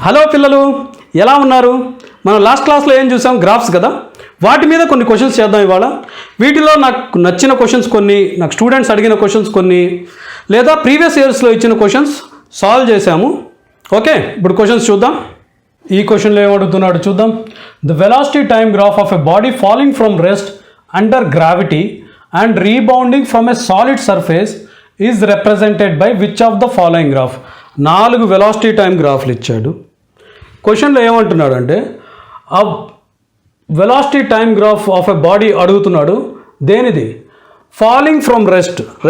Hello పిల్లలు, ఎలా ఉన్నారు? మనం లాస్ట్ క్లాస్లో ఏం చూసాం? గ్రాఫ్స్ కదా. వాటి మీద కొన్ని క్వశ్చన్స్ చేద్దాం ఇవాళ. వీటిలో నాకు నచ్చిన క్వశ్చన్స్ కొన్ని, నాకు స్టూడెంట్స్ అడిగిన క్వశ్చన్స్ కొన్ని, లేదా ప్రీవియస్ ఇయర్స్లో ఇచ్చిన క్వశ్చన్స్ సాల్వ్ చేశాము. ఓకే, ఇప్పుడు క్వశ్చన్స్ చూద్దాం. ఈ క్వశ్చన్లో ఏమడుగుతున్నాడు చూద్దాం. The velocity time graph of a body falling from rest under gravity and rebounding from a solid surface is represented by which of the following graph? 4 velocity time గ్రాఫ్లు ఇచ్చాడు. క్వశ్చన్లో ఏమంటున్నాడు అంటే ఆ velocity time graph of a body అడుగుతున్నాడు. దేనిది? Falling from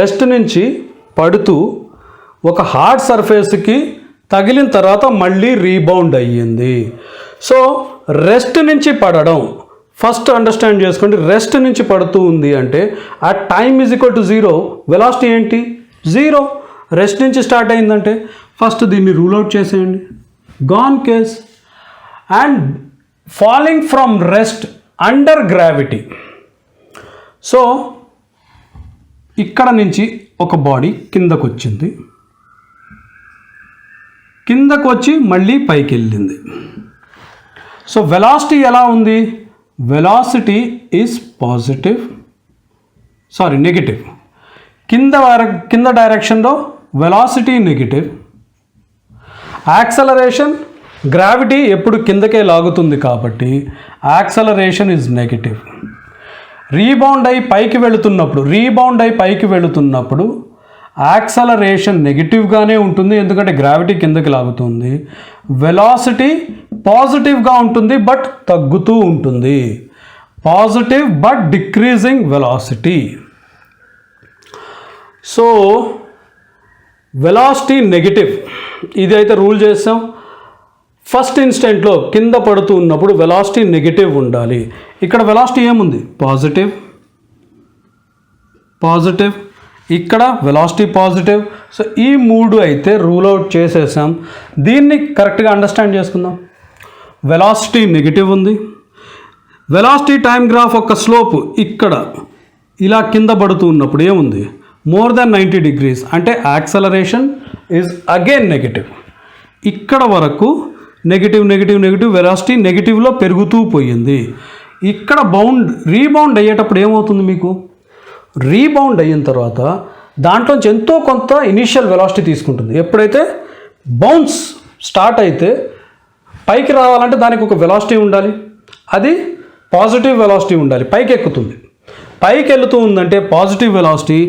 rest నుంచి పడుతూ ఒక హార్డ్ సర్ఫేస్కి తగిలిన తర్వాత మళ్ళీ రీబౌండ్ అయ్యింది. సో రెస్ట్ నుంచి పడడం ఫస్ట్ అండర్స్టాండ్ చేసుకోండి. రెస్ట్ నుంచి పడుతూ ఉంది అంటే ఆ time is equal to 0. Velocity ఏంటి? 0. రెస్ట్ నుంచి స్టార్ట్ అయిందంటే ఫస్ట్ దీన్ని రూల్ అవుట్ చేసేయండి. Gone case. And falling from rest under gravity. So ఇక్కడ నుంచి ఒక బాడీ కిందకు వచ్చింది, కిందకు వచ్చి మళ్ళీ పైకి వెళ్ళింది. సో వెలాసిటీ ఎలా ఉంది? Velocity is negative. కింద డైరెక్షన్లో వెలాసిటీ నెగిటివ్. యాక్సలరేషన్, గ్రావిటీ ఎప్పుడు కిందకే లాగుతుంది కాబట్టి యాక్సలరేషన్ ఈజ్ నెగిటివ్. రీబౌండ్ అయి పైకి వెళుతున్నప్పుడు యాక్సలరేషన్ నెగిటివ్గానే ఉంటుంది, ఎందుకంటే గ్రావిటీ కిందకి లాగుతుంది. వెలాసిటీ పాజిటివ్గా ఉంటుంది బట్ తగ్గుతూ ఉంటుంది. Positive but decreasing velocity. So velocity negative, ఇది అయితే రూల్ చేసాం. ఫస్ట్ ఇన్స్టెంట్లో కింద పడుతూ ఉన్నప్పుడు వెలాసిటీ నెగిటివ్ ఉండాలి. ఇక్కడ వెలాసిటీ ఏముంది? పాజిటివ్. ఇక్కడ వెలాసిటీ పాజిటివ్. సో ఈ 3 అయితే రూల్ అవుట్ చేసేసాం. దీన్ని కరెక్ట్గా అండర్స్టాండ్ చేసుకుందాం. వెలాసిటీ నెగిటివ్ ఉంది. వెలాసిటీ టైమ్ గ్రాఫ్ యొక్క స్లోప్ ఇక్కడ ఇలా కింద పడుతూ ఉన్నప్పుడు ఏముంది? మోర్ దెన్ 90 degrees, అంటే యాక్సలరేషన్ ఈజ్ అగైన్ నెగిటివ్. ఇక్కడ వరకు నెగిటివ్ వెలాసిటీ నెగిటివ్లో పెరుగుతూ పోయింది. ఇక్కడ రీబౌండ్ అయ్యేటప్పుడు ఏమవుతుంది? మీకు రీబౌండ్ అయిన తర్వాత దాంట్లోంచి ఎంతో కొంత ఇనీషియల్ వెలాసిటీ తీసుకుంటుంది. ఎప్పుడైతే బౌన్స్ స్టార్ట్ అయితే పైకి రావాలంటే దానికి ఒక వెలాసిటీ ఉండాలి, అది పాజిటివ్ వెలాసిటీ ఉండాలి. పైకి ఎక్కుతుంది. పైకి వెళుతూ ఉందంటే పాజిటివ్ వెలాసిటీ.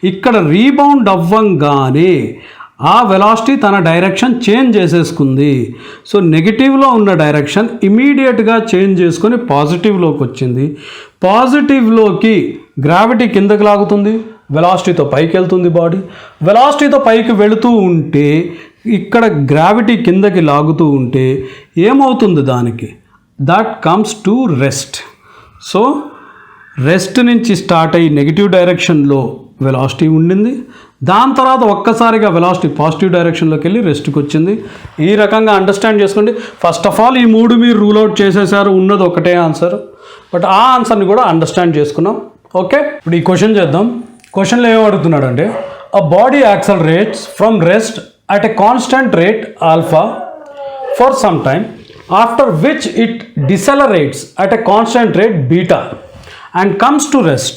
ఇక్కడ రీబౌండ్ అవ్వంగానే ఆ వెలాసిటీ తన డైరెక్షన్ చేంజ్ చేసేసుకుంది. సో నెగిటివ్లో ఉన్న డైరెక్షన్ ఇమీడియట్గా చేంజ్ చేసుకొని పాజిటివ్లోకి వచ్చింది. పాజిటివ్లోకి గ్రావిటీ కిందకి లాగుతుంది, వెలాసిటీతో పైకి వెళ్తుంది బాడీ. వెలాసిటీతో పైకి వెళుతూ ఉంటే ఇక్కడ గ్రావిటీ కిందకి లాగుతూ ఉంటే ఏమవుతుంది? దానికి that comes to rest. So rest నుంచి స్టార్ట్ అయ్యి నెగిటివ్ డైరెక్షన్లో వెలాసిటీ ఉండింది. దాని తర్వాత ఒక్కసారిగా వెలాసిటీ పాజిటివ్ డైరెక్షన్లోకి వెళ్ళి రెస్ట్కి వచ్చింది. ఈ రకంగా అండర్స్టాండ్ చేసుకోండి. ఫస్ట్ ఆఫ్ ఆల్ ఈ 3 మీరు రూల్ అవుట్ చేసేసారు. ఉన్నది ఒకటే ఆన్సర్, బట్ ఆ ఆన్సర్ని కూడా అండర్స్టాండ్ చేసుకున్నాం. ఓకే, ఇప్పుడు ఈ క్వశ్చన్ చేద్దాం. క్వశ్చన్లో ఏం అడుగుతున్నాడంటే a body accelerates from rest at a constant rate alpha for some time, after which it decelerates at a constant rate beta and comes to rest.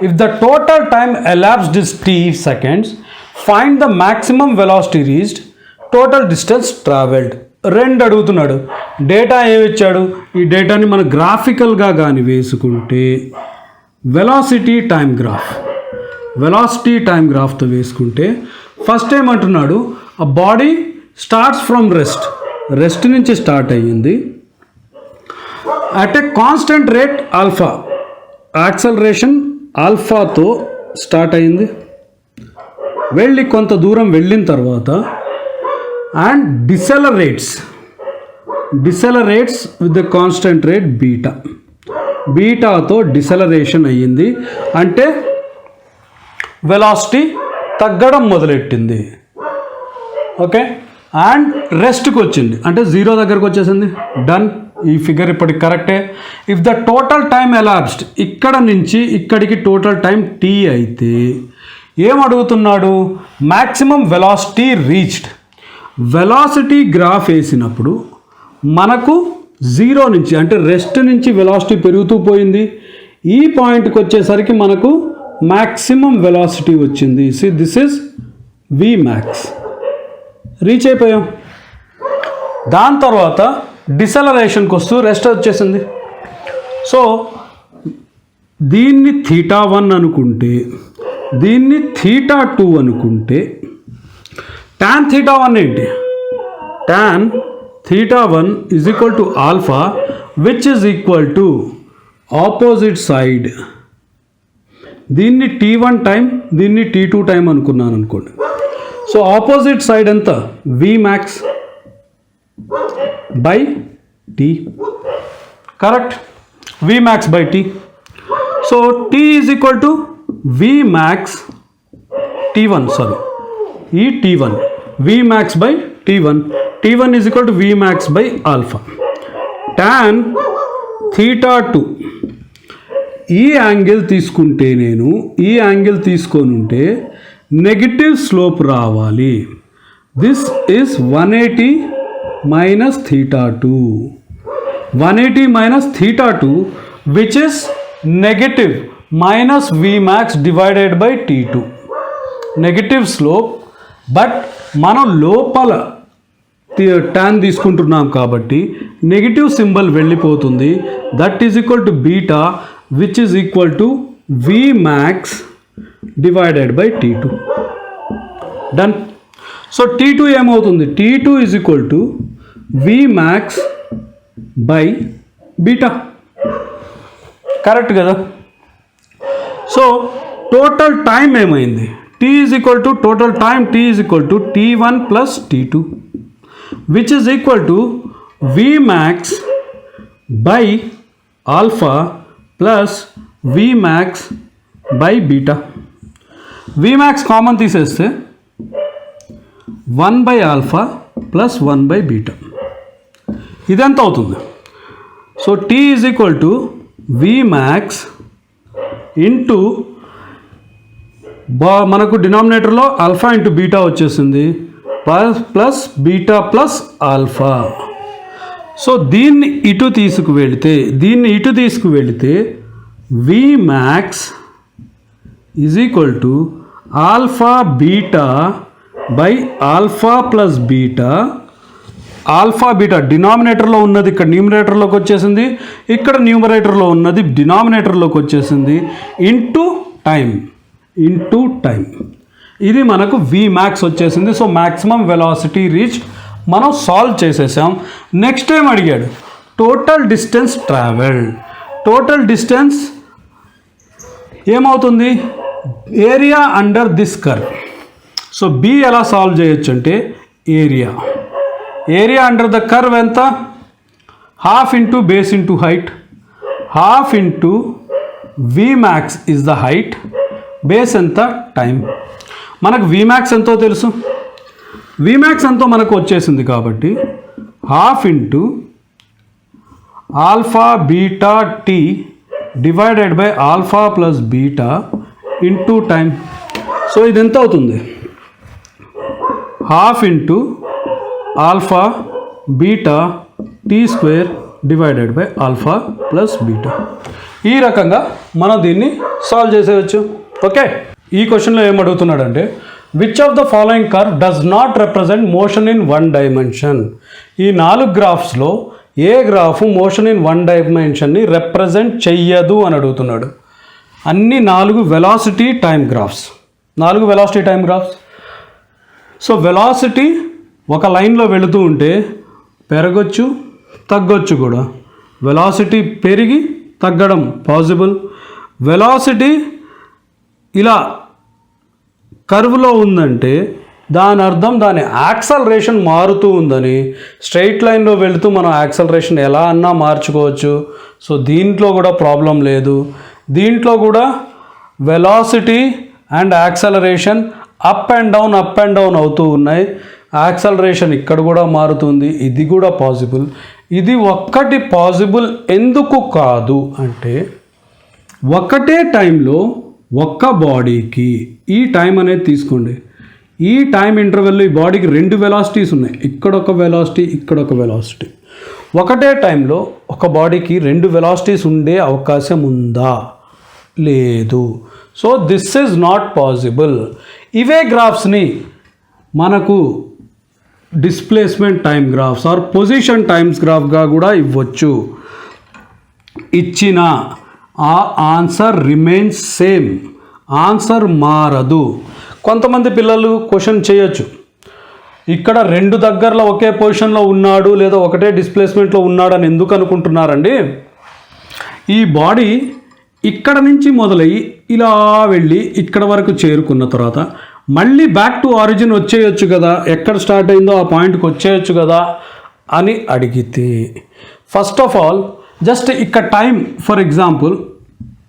If the total time elapsed is t seconds, find the maximum velocity reached, total distance traveled. 2 అడుగుతున్నాడు. Data ఏమి ఇచ్చాడు? ఈ డేటాని మనం గ్రాఫికల్గా కానీ వేసుకుంటే velocity time గ్రాఫ్తో వేసుకుంటే ఫస్ట్ ఏమంటున్నాడు? ఆ బాడీ స్టార్ట్స్ ఫ్రమ్ రెస్ట్ నుంచి స్టార్ట్ అయ్యింది. At a constant rate alpha, acceleration ఆల్ఫాతో స్టార్ట్ అయింది. వెళ్ళి కొంత దూరం వెళ్ళిన తర్వాత and decelerates with the constant rate బీటాతో డిసెలరేషన్ అయ్యింది. అంటే వెలాసిటీ తగ్గడం మొదలెట్టింది. ఓకే, అండ్ రెస్ట్కి వచ్చింది అంటే 0 దగ్గరకు వచ్చేసింది. డన్. ఈ ఫిగర్ ఇప్పటికి కరెక్టే. If the total time elapsed, ఇక్కడ నుంచి ఇక్కడికి టోటల్ టైం t అయితే ఏం అడుగుతున్నాడు? Maximum velocity reached. Velocity graph వేసినప్పుడు మనకు 0 నుంచి అంటే రెస్ట్ నుంచి వెలాసిటీ పెరుగుతూ పోయింది. ఈ పాయింట్కి వచ్చేసరికి మనకు మ్యాక్సిమం వెలాసిటీ వచ్చింది. This is we max. Reach అయిపోయాం. దాని తర్వాత డిసెలరేషన్కి వస్తూ రెస్ట్ వచ్చేసింది. సో దీన్ని θ1 అనుకుంటే, దీన్ని θ2 అనుకుంటే, tan θ1 ఏంటి? tan θ1 is equal to alpha, which is equal to opposite side. దీన్ని t1 టైం, దీన్ని t2 టైం అనుకున్నాను అనుకోండి. సో ఆపోజిట్ సైడ్ ఎంత? v max by t. Correct, v max by t. So t is equal to v max t1, sorry, ఈ t1 v max by t1, t1 is equal to v max by alpha. tan θ2 ఈ angle తీసుకుంటే, నేను ఈ angle తీసుకొని ఉంటే negative slope రావాలి. This is 180 minus θ2. 180 minus θ2 which is negative minus v max divided by t2. Negative slope, but మనం లోపల tan తీసుకుంటున్నాం కాబట్టి నెగిటివ్ సింబల్ వెళ్ళిపోతుంది. That is equal to beta, which is equal to v max divided by t2. Done. So t2 ఏమవుతుంది? t2 is equal to v max by beta. Correct కదా? So total time ఏమైంది? t is equal to total time, t is equal to t1 plus t2, which is equal to v max by alpha plus v max by beta. v max common తీసేస్తే 1 by alpha plus 1 by beta. ఇదెంత అవుతుంది? So t is equal to v max into మనకు డినామినేటర్లో alpha into beta వచ్చేసింది, plus beta plus alpha. So దీన్ని ఇటు తీసుకువెళితే v max is equal to alpha beta by alpha plus beta. Alpha beta డినామినేటర్లో ఉన్నది ఇక్కడ న్యూమరేటర్లోకి వచ్చేసింది, ఇక్కడ న్యూమరేటర్లో ఉన్నది డినామినేటర్లోకి వచ్చేసింది, ఇంటూ టైం. ఇది మనకు v max వచ్చేసింది. సో మ్యాక్సిమం వెలాసిటీ రీచ్ మనం సాల్వ్ చేసేసాం. నెక్స్ట్ టైం అడిగాడు total distance travel. Total distance ఏమవుతుంది? Area under this curve. So b ఎలా సాల్వ్ చేయొచ్చు అంటే ఏరియా అండర్ ద కర్వ్ ఎంత? Half into base into height. Half into v max is the height, base ఎంత? Time. మనకు v max ఎంతో తెలుసు, v max ఎంతో మనకు వచ్చేసింది కాబట్టి half into alpha beta t divided by alpha plus beta into time. So ఇది ఎంత అవుతుంది? Half into alpha beta t square divided by alpha plus beta. ఈ రకంగా మనం దీన్ని సాల్వ్ చేసేయచ్చు. ఓకే, ఈ క్వశ్చన్లో ఏం అడుగుతున్నాడంటే which of the following curve does not represent motion in 1 dimension. ఈ 4 గ్రాఫ్స్లో ఏ గ్రాఫ్ మోషన్ ఇన్ 1 dimensionని రిప్రజెంట్ చెయ్యదు అని అడుగుతున్నాడు. అన్ని 4 velocity time graphs. So velocity ఒక లైన్లో వెళుతూ ఉంటే పెరగొచ్చు, తగ్గొచ్చు కూడా. వెలాసిటీ పెరిగి తగ్గడం పాసిబుల్. వెలాసిటీ ఇలా కర్వ్లో ఉందంటే దాని అర్థం దాని యాక్సలరేషన్ మారుతూ ఉందని. స్ట్రైట్ లైన్లో వెళుతూ మనం యాక్సలరేషన్ ఎలా అన్నా మార్చుకోవచ్చు. సో దీంట్లో కూడా ప్రాబ్లం లేదు. దీంట్లో కూడా velocity and acceleration up and down అవుతూ ఉన్నాయి. యాక్సలరేషన్ ఇక్కడ కూడా మారుతుంది, ఇది కూడా పాసిబుల్. ఇది ఒక్కటి పాసిబుల్ ఎందుకు కాదు అంటే ఒకటే టైంలో ఒక్క బాడీకి ఈ టైం అనేది తీసుకోండి. ఈ టైం ఇంటర్వెల్లో ఈ బాడీకి 2 వెలాసిటీస్ ఉన్నాయి. ఇక్కడ ఒక వెలాసిటీ, ఇక్కడ ఒక వెలాసిటీ. ఒకటే టైంలో ఒక బాడీకి 2 వెలాసిటీస్ ఉండే అవకాశం ఉందా? లేదు. So this is not possible. ఇవే గ్రాఫ్స్ని మనకు displacement time graphs or position times గ్రాఫ్గా కూడా ఇవ్వచ్చు. ఇచ్చిన ఆ ఆన్సర్ రిమైన్స్ సేమ్, ఆన్సర్ మారదు. కొంతమంది పిల్లలు క్వశ్చన్ చేయొచ్చు, ఇక్కడ 2 దగ్గరలో ఒకే పొజిషన్లో ఉన్నాడు లేదా ఒకటే డిస్ప్లేస్మెంట్లో ఉన్నాడు అని ఎందుకు అనుకుంటున్నారండి? ఈ బాడీ ఇక్కడ నుంచి మొదలయ్యి ఇలా వెళ్ళి ఇక్కడ వరకు చేరుకున్న తర్వాత మళ్ళీ బ్యాక్ టు ఆరిజిన్ వచ్చేయచ్చు కదా, ఎక్కడ స్టార్ట్ అయిందో ఆ పాయింట్కి వచ్చేయచ్చు కదా అని అడిగితే, ఫస్ట్ ఆఫ్ ఆల్ జస్ట్ ఇక్కడ time for example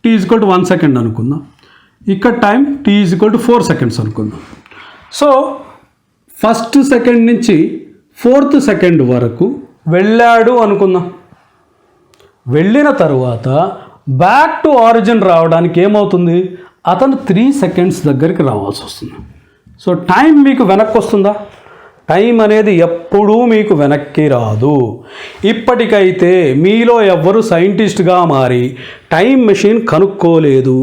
t=1 second అనుకుందాం, ఇక్కడ టైం t=4 సెకండ్స్ అనుకుందాం. సో ఫస్ట్ సెకండ్ నుంచి 4th సెకండ్ వరకు వెళ్ళాడు అనుకుందాం. వెళ్ళిన తరువాత బ్యాక్ టు ఆరిజిన్ రావడానికి ఏమవుతుంది? అతను 3 సెకండ్స్ దగ్గరికి రావాల్సి వస్తుంది. సో టైం మీకు వెనక్కి వస్తుందా? టైం అనేది ఎప్పుడూ మీకు వెనక్కి రాదు. ఇప్పటికైతే మీలో ఎవ్వరు సైంటిస్ట్గా మారి టైం మెషిన్ కనుక్కోలేదు.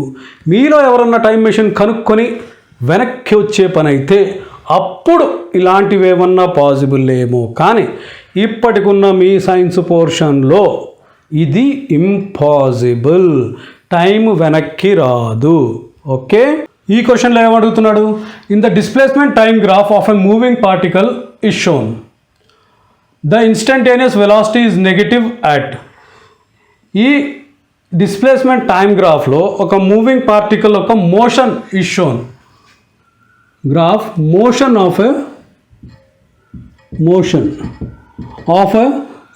మీలో ఎవరన్నా టైం మెషిన్ కనుక్కొని వెనక్కి వచ్చే పని అయితే అప్పుడు ఇలాంటివి ఏమన్నా పాసిబుల్ ఏమో, కానీ ఇప్పటికున్న మీ సైన్స్ పోర్షన్లో ఇది ఇంపాసిబుల్. టైం వెనక్కి రాదు. ఓకే, ఈ క్వశ్చన్లో ఏమడుగుతున్నాడు? In the displacement time graph of a moving particle is shown. The instantaneous velocity is negative at. ఈ డిస్ప్లేస్మెంట్ టైమ్ గ్రాఫ్లో ఒక మూవింగ్ పార్టికల్ ఒక motion is shown. Graph motion of a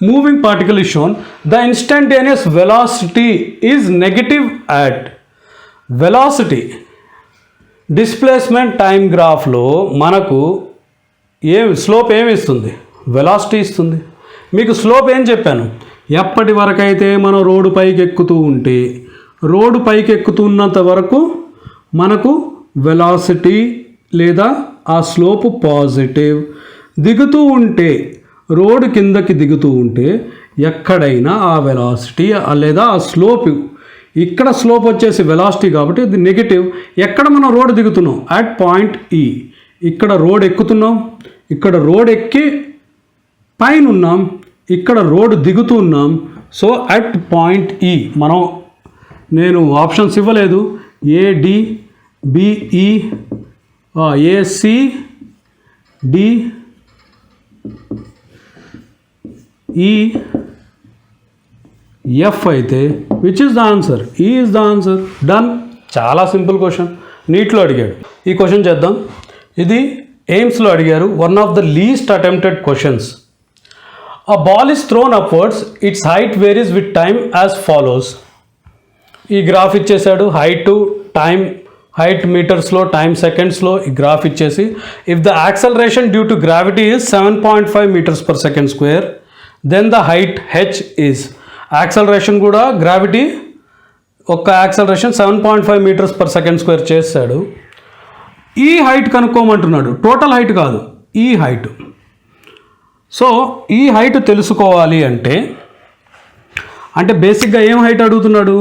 moving particle is shown. The instantaneous velocity is negative at. Velocity displacement time గ్రాఫ్లో మనకు slope ఏమి ఇస్తుంది? Velocity ఇస్తుంది. మీకు స్లోప్ ఏం చెప్పాను? ఎప్పటి వరకైతే మనం రోడ్డు పైకి ఎక్కుతూ ఉంటే, రోడ్డు పైకి ఎక్కుతున్నంత వరకు మనకు వెలాసిటీ లేదా ఆ స్లోప్ పాజిటివ్. దిగుతూ ఉంటే, రోడ్డు కిందకి దిగుతూ ఉంటే ఎక్కడైనా ఆ వెలాసిటీ లేదా ఆ స్లోప్, ఇక్కడ స్లోప్ వచ్చేసి వెలాసిటీ కాబట్టి ఇది నెగిటివ్. ఎక్కడ మనం రోడ్ దిగుతున్నాం? అట్ పాయింట్ ఈ. ఇక్కడ రోడ్ ఎక్కుతున్నాం, ఇక్కడ రోడ్ ఎక్కి పైన ఉన్నాం, ఇక్కడ రోడ్ దిగుతున్నాం. సో అట్ పాయింట్ ఈ నేను ఆప్షన్స్ ఇవ్వలేదు. AD, BE, AC, D, E, F అయితే which is the answer? E is the answer. Done. చాలా సింపుల్ క్వశ్చన్, నీట్లో అడిగాడు. ఈ క్వశ్చన్ చేద్దాం. ఇది ఎయిమ్స్లో అడిగారు. One of the least attempted questions. A ball is thrown upwards, its height varies with time as follows. ఈ గ్రాఫ్ ఇచ్చేసాడు. హైట్ మీటర్స్లో, టైం సెకండ్స్లో ఈ గ్రాఫ్ ఇచ్చేసి, if the acceleration due to gravity is 7.5 metres per second square, then the height H is. Acceleration కూడా gravity ఒక్క acceleration 7.5 metres per second square చేశాడు. ఈ హైట్ కనుక్కోమంటున్నాడు, టోటల్ హైట్ కాదు, ఈ హైట్. సో ఈ హైట్ తెలుసుకోవాలి అంటే బేసిక్గా ఏం హైట్ అడుగుతున్నాడు?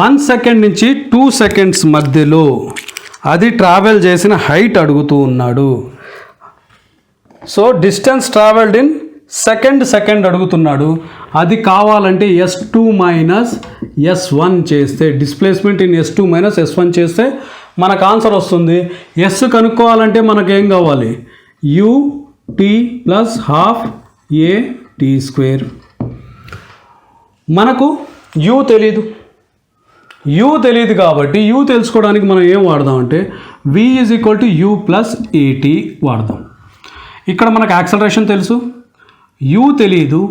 1 సెకండ్ నుంచి 2 సెకండ్స్ మధ్యలో అది ట్రావెల్ చేసిన హైట్ అడుగుతూ ఉన్నాడు. So distance travelled in second అడుగుతున్నాడు. అది కావాలంటే S2 మైనస్ S1 చేస్తే, displacement in S2 minus S1 చేస్తే మనకు ఆన్సర్ వస్తుంది. ఎస్ కనుక్కోవాలంటే మనకేం కావాలి? UT plus half AT². మనకు U తెలియదు కాబట్టి U తెలుసుకోవడానికి మనం ఏం వాడదామంటే V = U ప్లస్ AT వాడదాం. ఇక్కడ మనకు యాక్సలరేషన్ తెలుసు, U తెలీదు.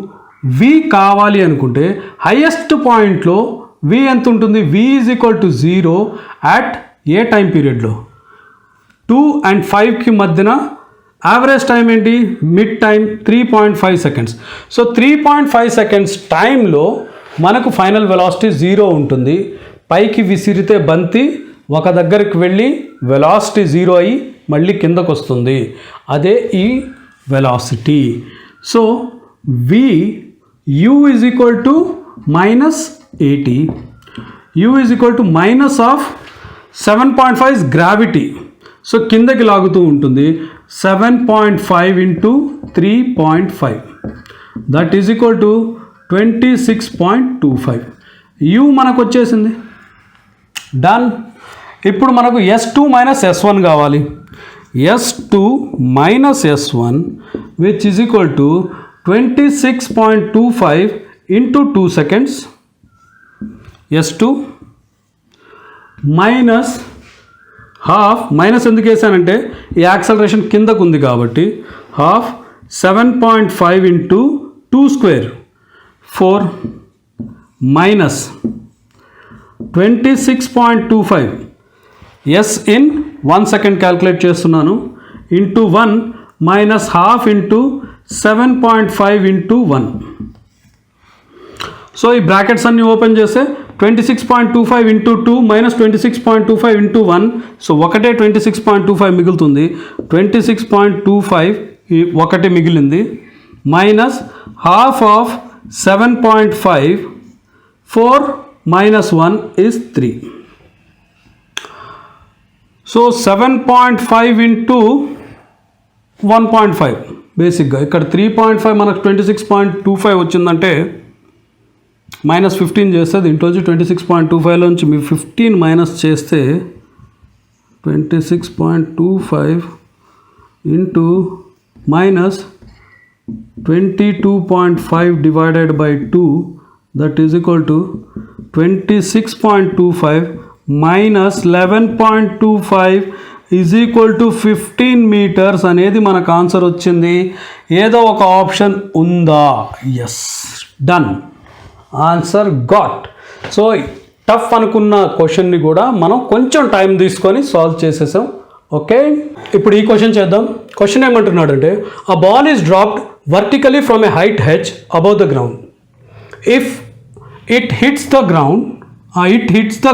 V కావాలి అనుకుంటే హైయెస్ట్ పాయింట్లో V ఎంత ఉంటుంది? V = 0 అట్ ఏ టైం పీరియడ్లో? 2 and 5కి మధ్యన యావరేజ్ టైం ఏంటి? Mid time 3.5 seconds. So 3.5 seconds టైంలో మనకు ఫైనల్ వెలాసిటీ 0 ఉంటుంది. పైకి విసిరితే బంతి ఒక దగ్గరికి వెళ్ళి వెలాసిటీ 0 అయ్యి మళ్ళీ కిందకు వస్తుంది. అదే ఈ velocity. So v u is equal to minus 80, u is equal to minus of 7.5 is gravity. So కిందకి లాగుతూ ఉంటుంది 7.5 into 3.5 that is equal to 26.25. u మనకు వచ్చేసింది. డన్. ఇప్పుడు మనకు S2 మైనస్ S1 కావాలి. S2 minus S1 which is equal to 26.25 into 2 seconds. S2 minus half, minus ఎందుకు వేసానంటే ఈ యాక్సలరేషన్ కిందకు ఉంది కాబట్టి, half 7.5 into 2 square 4 minus 26.25 S in 1 second calculate చేస్తున్నాను into 1 minus half into 7.5 into 1. So ఈ brackets అన్నీ ఓపెన్ చేస్తే 26.25 into 2 మైనస్ 26.25 into 1. సో ఒకటే 26.25 మిగులుతుంది. 26.25 ఒకటి మిగిలింది minus half of 7.5 4 minus 1 is 3. So 7.5 into 1.5 బేసిక్గా ఇక్కడ 3.5 మనకు 26.25 వచ్చిందంటే మైనస్ 15 చేస్తే దీంట్లోంచి 26.25లోంచి మీ 15 మైనస్ చేస్తే 26.25 into minus 22.5 divided by 2 that is equal to 26.25 minus 11.25 is equal to 15 meters అనేది మనకు ఆన్సర్ వచ్చింది. ఏదో ఒక ఆప్షన్ ఉందా? Yes, done, answer got. So tough అనుకున్న క్వశ్చన్ని కూడా మనం కొంచెం టైం తీసుకొని సాల్వ్ చేసేసాం. ఓకే, ఇప్పుడు ఈ క్వశ్చన్ చేద్దాం. క్వశ్చన్ ఏమంటున్నాడంటే, a ball is dropped vertically from a height h above the ground. If it hits the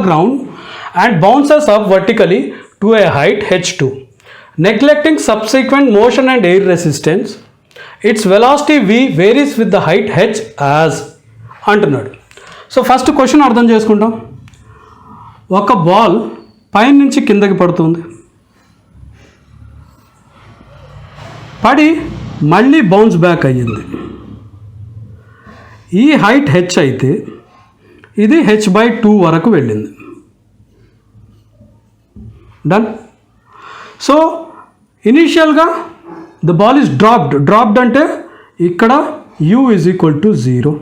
ground and bounces up vertically to a height h2, neglecting subsequent motion and air resistance, its velocity v varies with the height h as అంటున్నాడు. So first question అర్థం చేసుకుంటాం. ఒక ball పైన నుంచి కిందకి పడుతుంది, పడి మళ్ళీ బౌన్స్ బ్యాక్ అయ్యింది. ఈ హైట్ h అయితే ఇది h/2 వరకు వెళ్ళింది. డన్. సో ఇనీషియల్గా ద బాల్ ఈజ్ డ్రాప్డ్ అంటే ఇక్కడ u ఈజ్ ఈక్వల్ టు 0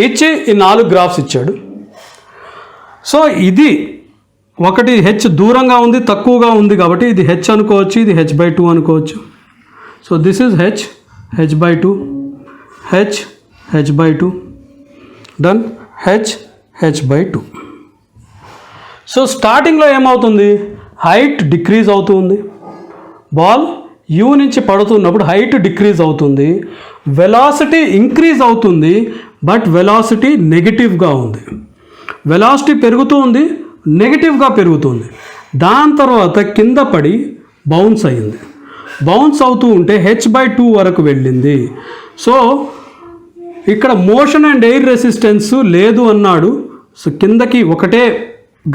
ఇచ్చి ఈ 4 గ్రాఫ్స్ ఇచ్చాడు. సో ఇది ఒకటి h దూరంగా ఉంది, తక్కువగా ఉంది కాబట్టి ఇది h అనుకోవచ్చు, ఇది h/2 అనుకోవచ్చు. So this is h/2, h/2, done, h/2. So స్టార్టింగ్లో ఏమవుతుంది? హైట్ డిక్రీజ్ అవుతుంది. బాల్ యూ నుంచి పడుతున్నప్పుడు హైట్ డిక్రీజ్ అవుతుంది, వెలాసిటీ ఇంక్రీజ్ అవుతుంది, బట్ వెలాసిటీ నెగిటివ్గా ఉంది. వెలాసిటీ పెరుగుతూ ఉంది, నెగిటివ్గా పెరుగుతుంది. దాని తర్వాత కింద పడి బౌన్స్ అయ్యింది. బౌన్స్ అవుతూ ఉంటే h/2 వరకు వెళ్ళింది. సో ఇక్కడ మోషన్ అండ్ ఎయిర్ రెసిస్టెన్స్ లేదు అన్నాడు. సో కిందకి ఒకటే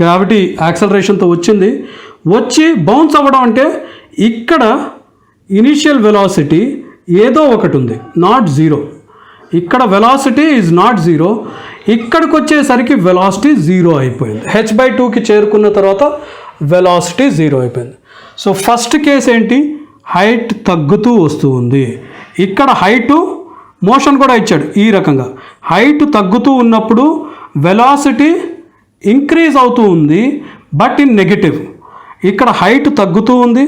గ్రావిటీ యాక్సలరేషన్తో వచ్చింది. వచ్చి బౌన్స్ అవ్వడం అంటే ఇక్కడ ఇనీషియల్ వెలాసిటీ ఏదో ఒకటి ఉంది, నాట్ 0. ఇక్కడ వెలాసిటీ ఈజ్ నాట్ 0. ఇక్కడికి వచ్చేసరికి వెలాసిటీ 0 అయిపోయింది. h/2కి చేరుకున్న తర్వాత వెలాసిటీ 0 అయిపోయింది. సో ఫస్ట్ కేస్ ఏంటి? హైట్ తగ్గుతూ వస్తూ ఉంది. ఇక్కడ హైటు మోషన్ కూడా ఇచ్చాడు ఈ రకంగా. హైట్ తగ్గుతూ ఉన్నప్పుడు వెలాసిటీ ఇంక్రీజ్ అవుతూ ఉంది, బట్ ఇన్ నెగిటివ్. ఇక్కడ హైట్ తగ్గుతూ ఉంది,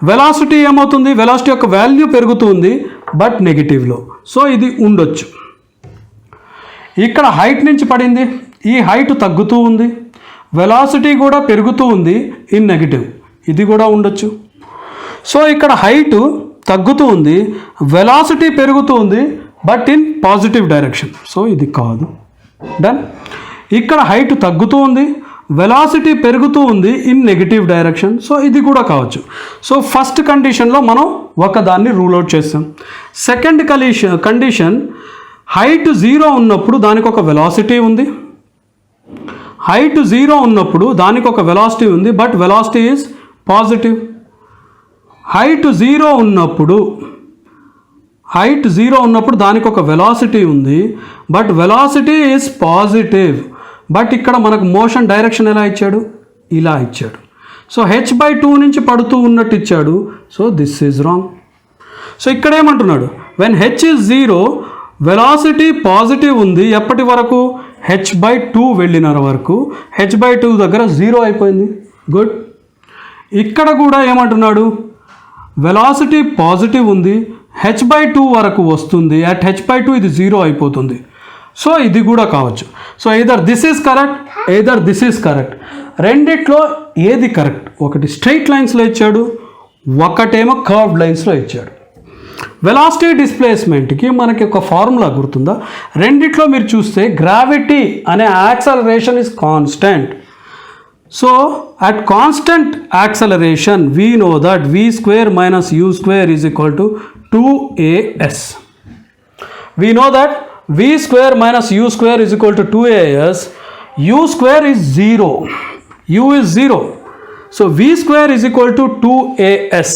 వెలాసిటీ ఏమవుతుంది? వెలాసిటీ యొక్క వాల్యూ పెరుగుతూ ఉంది, బట్ నెగిటివ్లో. సో ఇది ఉండొచ్చు. ఇక్కడ హైట్ నుంచి పడింది, ఈ హైట్ తగ్గుతూ ఉంది, వెలాసిటీ కూడా పెరుగుతూ ఉంది, ఇన్ నెగిటివ్. ఇది కూడా ఉండొచ్చు. సో ఇక్కడ హైట్ తగ్గుతూ ఉంది, వెలాసిటీ పెరుగుతూ ఉంది, but in positive direction. So ఇది కాదు. డన్. ఇక్కడ హైట్ తగ్గుతూ ఉంది, వెలాసిటీ పెరుగుతూ ఉంది ఇన్ నెగిటివ్ డైరెక్షన్. సో ఇది కూడా కావచ్చు. సో ఫస్ట్ కండిషన్లో మనం ఒకదాన్ని రూల్ అవుట్ చేస్తాం. సెకండ్ కండిషన్ హైట్ 0 ఉన్నప్పుడు దానికి ఒక వెలాసిటీ ఉంది. హైట్ 0 ఉన్నప్పుడు దానికి ఒక వెలాసిటీ ఉంది, but velocity is positive. Height 0 ఉన్నప్పుడు దానికి ఒక వెలాసిటీ ఉంది, but velocity is positive. But ఇక్కడ మనకు మోషన్ డైరెక్షన్ ఎలా ఇచ్చాడు? ఇలా ఇచ్చాడు. సో h/2 నుంచి పడుతూ ఉన్నట్టు ఇచ్చాడు. So this is wrong. So ఇక్కడ ఏమంటున్నాడు? When h is 0 velocity positive ఉంది ఎప్పటి వరకు? h/2 వెళ్ళిన వరకు. h/2 దగ్గర 0 అయిపోయింది. గుడ్. ఇక్కడ కూడా ఏమంటున్నాడు? వెలాసిటీ పాజిటివ్ ఉంది, h/2 వరకు వస్తుంది, అట్ h/2 ఇది 0 అయిపోతుంది. సో ఇది కూడా కావచ్చు. So either this is correct, either this is correct. రెండిట్లో ఏది కరెక్ట్? ఒకటి స్ట్రైట్ లైన్స్లో ఇచ్చాడు, ఒకటేమో కర్వ్డ్ లైన్స్లో ఇచ్చాడు. వెలాసిటీ డిస్ప్లేస్మెంట్కి మనకి ఒక ఫార్ములా గుర్తుందా? రెండిట్లో మీరు చూస్తే గ్రావిటీ అనే acceleration is constant. So at constant acceleration we know that v² minus u² is equal to 2as. We know that v² minus u² is equal to 2as. u² is 0. u is 0. So v² is equal to 2as.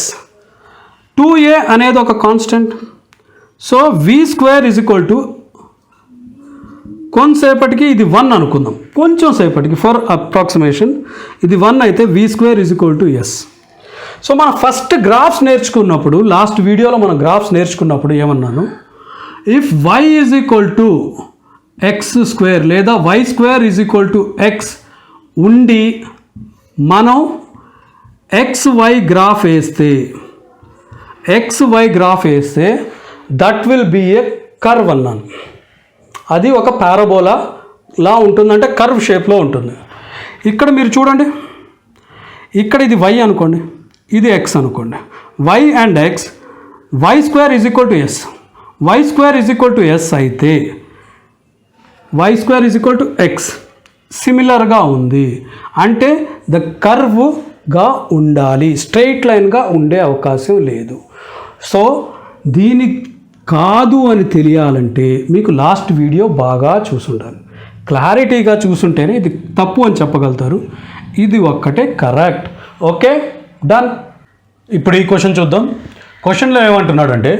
2a అనేది ఒక constant. So v² is equal to కొంతసేపటికి ఇది 1 అనుకుందాం, కొంచెం సేపటికి for approximation ఇది 1 అయితే v² is equal to s. So మనం ఫస్ట్ గ్రాఫ్స్ నేర్చుకున్నప్పుడు, లాస్ట్ వీడియోలో మనం గ్రాఫ్స్ నేర్చుకున్నప్పుడు ఏమన్నాను? If y is equal to x² లేదా y² is equal to x ఉండి మనం xy గ్రాఫ్ వేస్తే that will be a curve అన్నాను. అది ఒక పారాబోలా ఉంటుందంటే కర్వ్ షేప్లో ఉంటుంది. ఇక్కడ మీరు చూడండి, ఇక్కడ ఇది y అనుకోండి, ఇది x అనుకోండి. y and x, y² is equal to s. y² is equal to s అయితే y² is equal to x సిమిలర్గా ఉంది అంటే ద కర్వ్గా ఉండాలి, స్ట్రైట్ లైన్గా ఉండే అవకాశం లేదు. సో దీని కాదు అని తెలియాలంటే మీకు లాస్ట్ వీడియో బాగా చూసుండాలి, క్లారిటీగా చూసుంటేనే ఇది తప్పు అని చెప్పగలుగుతారు. ఇది ఒక్కటే కరెక్ట్. Okay, done. ఇప్పుడు ఈ క్వశ్చన్ చూద్దాం. క్వశ్చన్లో ఏమంటున్నాడు అంటే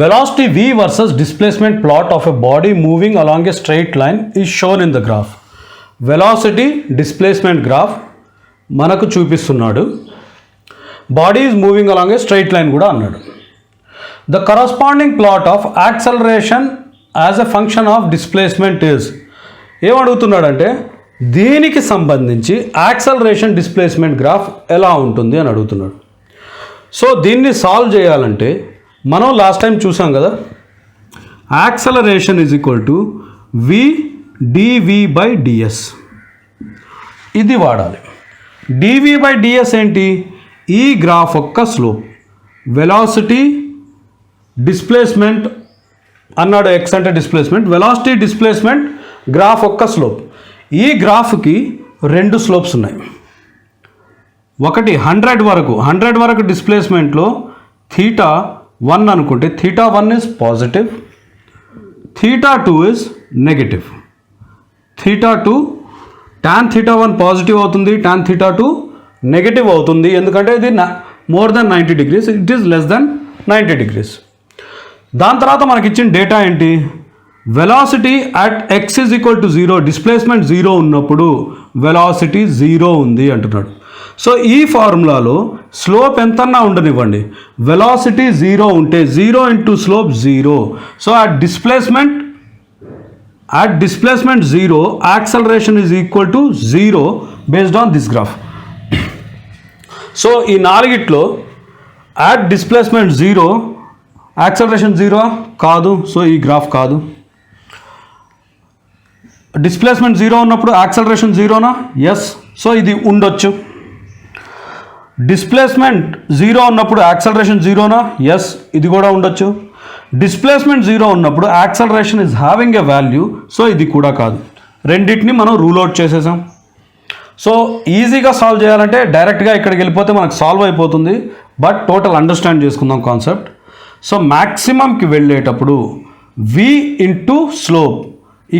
velocity v versus displacement plot of a body moving along a straight line is shown in the graph. Velocity displacement graph మనకు చూపిస్తున్నాడు, body is moving along A straight line కూడా అన్నాడు. The corresponding plot of acceleration as a function of displacement is. ఏమడుగుతున్నాడంటే దీనికి సంబంధించి acceleration displacement graph ఎలా ఉంటుంది అని అడుగుతున్నాడు. సో దీన్ని సాల్వ్ చేయాలంటే మనం లాస్ట్ టైం చూసాం కదా, acceleration is equal to v dv/ds. ఇది వాడాలి. dv/ds ఏంటి? ఈ గ్రాఫ్ యొక్క స్లోప్. వెలాసిటీ డిస్ప్లేస్మెంట్ అన్నాడు, x అంటే డిస్ప్లేస్మెంట్, వెలాసిటీ డిస్ప్లేస్మెంట్ గ్రాఫ్ యొక్క స్లోప్. ఈ గ్రాఫ్కి 2 స్లోప్స్ ఉన్నాయి. ఒకటి 100 వరకు డిస్ప్లేస్మెంట్లో θ1 అనుకుంటే θ1 is positive, θ2 is negative. θ2 tan θ1 positive అవుతుంది, tan θ2 నెగటివ్ అవుతుంది, ఎందుకంటే ఇది more than 90 degrees, it is less than 90 degrees. దాని తర్వాత మనకి ఇచ్చిన డేటా ఏంటి? Velocity at x is equal to 0, displacement 0 ఉన్నప్పుడు వెలాసిటీ 0 ఉంది అంటున్నాడు. సో ఈ ఫార్ములాలో స్లోప్ ఎంతన్నా ఉండనివ్వండి, వెలాసిటీ 0 ఉంటే 0 into slope 0. So at displacement 0 acceleration is equal to 0 based on this graph. So ఈ నాలుగిట్లో అట్ డిస్ప్లేస్మెంట్ 0 యాక్సలరేషన్ 0 కాదు, సో ఈ గ్రాఫ్ కాదు. డిస్ప్లేస్మెంట్ 0 ఉన్నప్పుడు యాక్సలరేషన్ 0నా? ఎస్, సో ఇది ఉండొచ్చు. డిస్ప్లేస్మెంట్ 0 ఉన్నప్పుడు యాక్సలరేషన్ 0నా? ఎస్, ఇది కూడా ఉండొచ్చు. డిస్ప్లేస్మెంట్ 0 ఉన్నప్పుడు acceleration is having a value, so ఇది కూడా కాదు. రెండింటిని మనం రూల్ అవుట్ చేసేసాం. సో ఈజీగా సాల్వ్ చేయాలంటే డైరెక్ట్గా ఇక్కడికి వెళ్ళిపోతే మనకు సాల్వ్ అయిపోతుంది, బట్ టోటల్ అండర్స్టాండ్ చేసుకుందాం కాన్సెప్ట్. సో మ్యాక్సిమంకి వెళ్ళేటప్పుడు v ఇంటూ స్లోప్,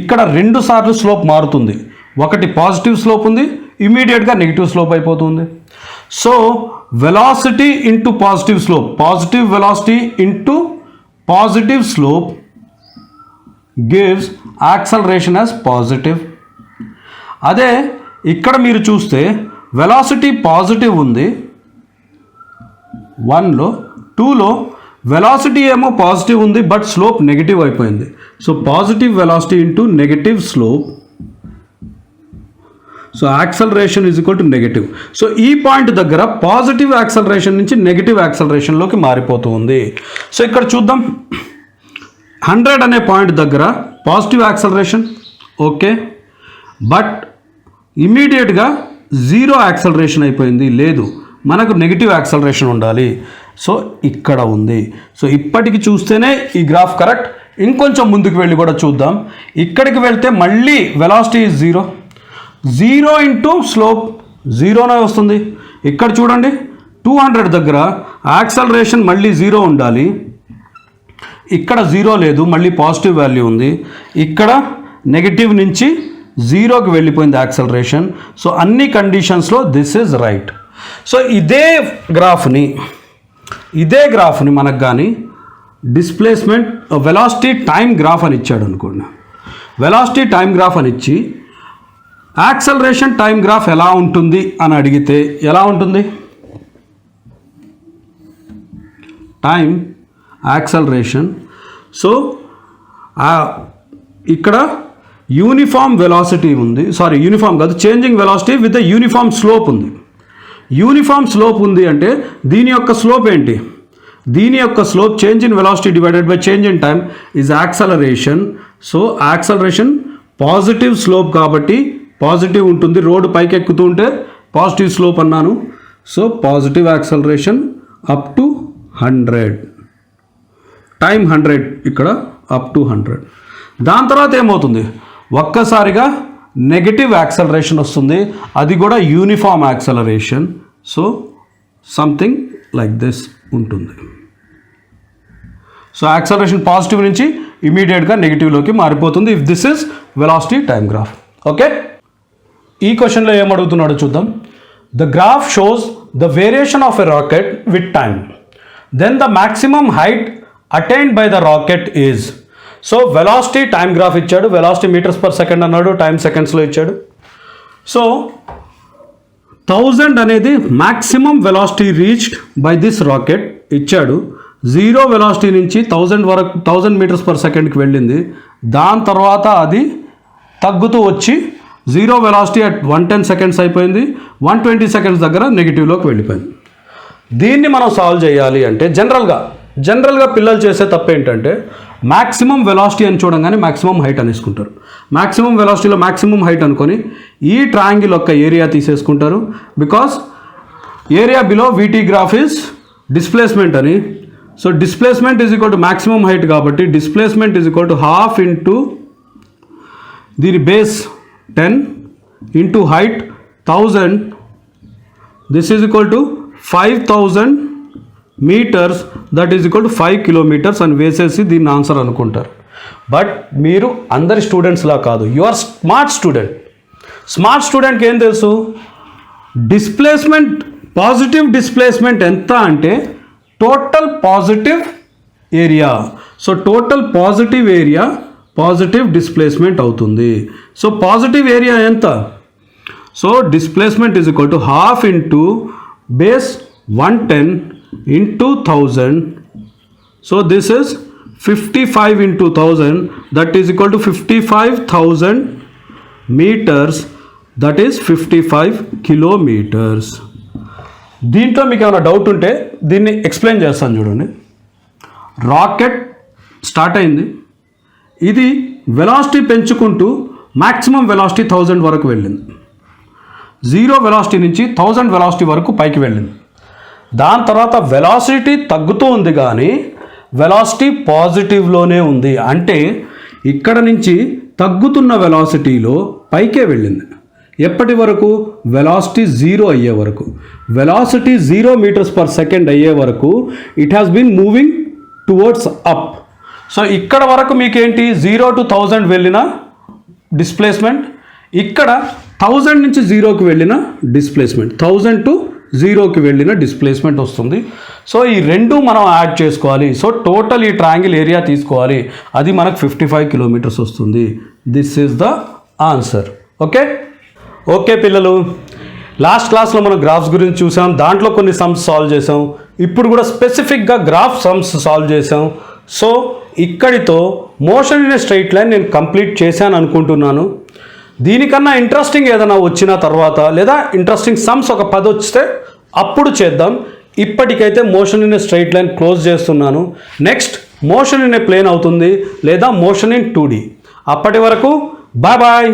ఇక్కడ 2 సార్లు స్లోప్ మారుతుంది. ఒకటి పాజిటివ్ స్లోప్ ఉంది, ఇమీడియట్గా నెగిటివ్ స్లోప్ అయిపోతుంది. So velocity into positive slope, positive velocity into positive slope gives acceleration as positive. అదే ఇక్కడ మీరు చూస్తే వెలాసిటీ పాజిటివ్ ఉంది 1లో, 2లో వెలాసిటీ ఏమో పాజిటివ్ ఉంది బట్ స్లోప్ నెగిటివ్ అయిపోయింది. So positive velocity into negative slope, so acceleration is equal to negative. So ఈ పాయింట్ దగ్గర పాజిటివ్ యాక్సలరేషన్ నుంచి నెగిటివ్ యాక్సలరేషన్లోకి మారిపోతూ ఉంది. సో ఇక్కడ చూద్దాం, 100 అనే పాయింట్ దగ్గర పాజిటివ్ యాక్సలరేషన్ ఓకే, బట్ ఇమీడియట్గా 0 యాక్సలరేషన్ అయిపోయింది. లేదు, మనకు నెగిటివ్ యాక్సలరేషన్ ఉండాలి. సో ఇక్కడ ఉంది. సో ఇప్పటికి చూస్తేనే ఈ గ్రాఫ్ కరెక్ట్. ఇంకొంచెం ముందుకు వెళ్ళి కూడా చూద్దాం. ఇక్కడికి వెళ్తే మళ్ళీ వెలాసిటీ ఈజ్ 0, 0 ఇంటూ స్లోప్ 0నే వస్తుంది. ఇక్కడ చూడండి 200 దగ్గర యాక్సలరేషన్ మళ్ళీ 0 ఉండాలి. ఇక్కడ 0 లేదు, మళ్ళీ పాజిటివ్ వాల్యూ ఉంది. ఇక్కడ నెగిటివ్ నుంచి 0కి వెళ్ళిపోయింది యాక్సలరేషన్. సో అన్ని కండిషన్స్లో దిస్ ఈజ్ రైట్. సో ఇదే గ్రాఫ్ని మనకు కానీ డిస్ప్లేస్మెంట్ వెలాసిటీ టైం గ్రాఫ్ అని ఇచ్చాడు అనుకోండి. వెలాసిటీ టైం గ్రాఫ్ అని ఇచ్చి యాక్సలరేషన్ టైం గ్రాఫ్ ఎలా ఉంటుంది అని అడిగితే ఎలా ఉంటుంది? Time acceleration. సో ఇక్కడ యూనిఫామ్ వెలాసిటీ ఉంది, సారీ యూనిఫామ్ కాదు, changing velocity with uniform slope ఉంది. యూనిఫామ్ స్లోప్ ఉంది అంటే దీని యొక్క స్లోప్ ఏంటి? దీని యొక్క slope change in velocity divided by change in time is acceleration. So acceleration positive slope కాబట్టి పాజిటివ్ ఉంటుంది. రోడ్డు పైకి ఎక్కుతూ ఉంటే పాజిటివ్ స్లోప్ అన్నాను. So positive acceleration up to 100, time 100, ఇక్కడ అప్ టు 100. దాని తర్వాత ఏమవుతుంది? ఒక్కసారిగా నెగటివ్ యాక్సలరేషన్ వస్తుంది, అది కూడా uniform acceleration. So something like this ఉంటుంది. సో యాక్సలరేషన్ పాజిటివ్ నుంచి ఇమీడియట్గా నెగిటివ్లోకి మారిపోతుంది if this is velocity time graph. Okay, ఈ క్వశ్చన్లో ఏమడుగుతున్నాడో చూద్దాం. The graph shows the variation of a rocket with time, then the maximum height attained by the rocket is. So velocity time graph ఇచ్చాడు, velocity metres per second అన్నాడు, time సెకండ్స్లో ఇచ్చాడు. So 1000 అనేది maximum velocity reached by this rocket ఇచ్చాడు. 0 velocity నుంచి 1000 వరకు 1000 metres per సెకండ్కి వెళ్ళింది. దాని తర్వాత అది తగ్గుతూ వచ్చి 0 వెలాసిటీ అట్ 110 సెకండ్స్ అయిపోయింది. 120 సెకండ్స్ దగ్గర నెగిటివ్లోకి వెళ్ళిపోయింది. దీన్ని మనం సాల్వ్ చేయాలి అంటే జనరల్గా పిల్లలు చేసే తప్పు ఏంటంటే మ్యాక్సిమం వెలాసిటీ అని చూడంగానే మ్యాక్సిమం హైట్ అనేసుకుంటారు. మ్యాక్సిమం వెలాసిటీలో మ్యాక్సిమం హైట్ అనుకొని ఈ ట్రయాంగిల్ యొక్క ఏరియా తీసేసుకుంటారు. Because area below VT graph is displacement అని. So displacement is equal to maximum height కాబట్టి displacement is equal to ½ into దీని base 10 into height 1000. This is equal to 5000 metres, that is equal to 5 kilometres అని వేసేసి దీన్ని answer అనుకుంటారు. But మీరు అందరి స్టూడెంట్స్లా కాదు, యు ఆర్ స్మార్ట్ స్టూడెంట్కి ఏం తెలుసు? డిస్ప్లేస్మెంట్, పాజిటివ్ డిస్ప్లేస్మెంట్ ఎంత అంటే total positive area. So total positive area positive displacement అవుతుంది. సో పాజిటివ్ ఏరియా ఎంత? So displacement is equal to ½ into base 110 into 1000. So this is 55 into 1000, that is equal to 55,000 meters, that is 55 kilometers. దీంట్లో మీకు ఏమైనా doubt ఉంటే దీన్ని explain చేస్తాను చూడండి. Rocket start అయింది, ఇది వెలాసిటీ పెంచుకుంటూ మ్యాక్సిమం వెలాసిటీ 1000 వరకు వెళ్ళింది. 0 వెలాసిటీ నుంచి 1000 వెలాసిటీ వరకు పైకి వెళ్ళింది. దాని తర్వాత వెలాసిటీ తగ్గుతూ ఉంది కానీ వెలాసిటీ పాజిటివ్లోనే ఉంది. అంటే ఇక్కడ నుంచి తగ్గుతున్న వెలాసిటీలో పైకే వెళ్ళింది. ఎప్పటి వరకు? వెలాసిటీ 0 అయ్యే వరకు. వెలాసిటీ 0 మీటర్స్ పర్ సెకండ్ అయ్యే వరకు it has been moving towards up. So ఇక్కడ వరకు మీకేంటి 0 to 1000 వెళ్ళిన డిస్ప్లేస్మెంట్, ఇక్కడ 1000 నుంచి 0కి వెళ్ళిన డిస్ప్లేస్మెంట్, 1000 to 0కి వెళ్ళిన డిస్ప్లేస్మెంట్ వస్తుంది. సో ఈ రెండు మనం యాడ్ చేసుకోవాలి. సో టోటల్ ఈ ట్రయాంగిల్ ఏరియా తీసుకోవాలి, అది మనకు 55 కిలోమీటర్స్ వస్తుంది. This is the answer. Okay పిల్లలు, లాస్ట్ క్లాస్లో మనం గ్రాఫ్స్ గురించి చూసాం, దాంట్లో కొన్ని సమ్స్ సాల్వ్ చేసాం. ఇప్పుడు కూడా స్పెసిఫిక్గా గ్రాఫ్ సమ్స్ సాల్వ్ చేసాం. సో ఇక్కడితో motion in a straight line నేను కంప్లీట్ చేశాను అనుకుంటున్నాను. దీనికన్నా ఇంట్రెస్టింగ్ ఏదైనా వచ్చిన తర్వాత, లేదా ఇంట్రెస్టింగ్ సమ్స్ ఒక 10 వస్తే అప్పుడు చేద్దాం. ఇప్పటికైతే motion in a straight line close చేస్తున్నాను. Next motion in a plane అవుతుంది, లేదా మోషన్ ఇన్ 2D. అప్పటి వరకు బాయ్ బాయ్.